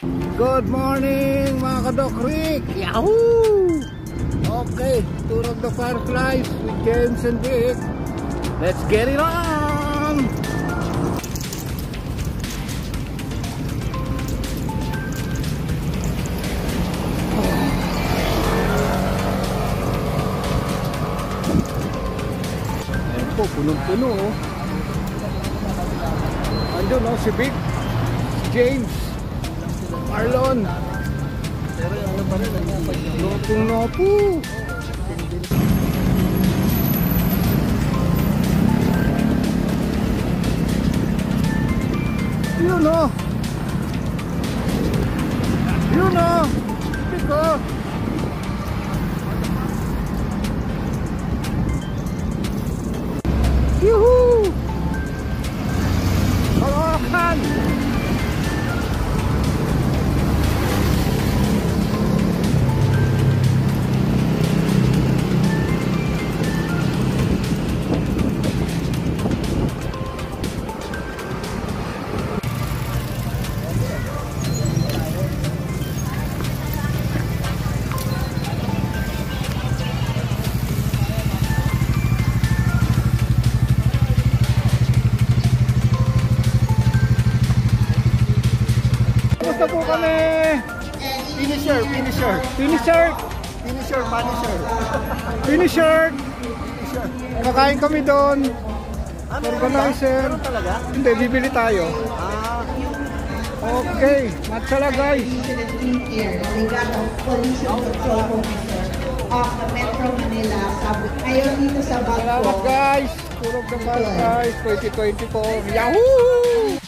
Good morning mga ka-Doc Rick! Yahoo! Okay, tour of the Fireflies with James and Dick. Let's get it on! Ayan po, punong-puno oh. Andun oh, si Vic, si James, Marlon. Pero ano pa rin, nopong-nopo. Yun o. Yun o. Ito. Yuhuu. Hawakan. Basta po kami finisher, kakain kami doon. Organizer. Hindi, bibili tayo. Okay, matsala guys. Salamat guys. Tour of the Fireflies 2024. Yahoo!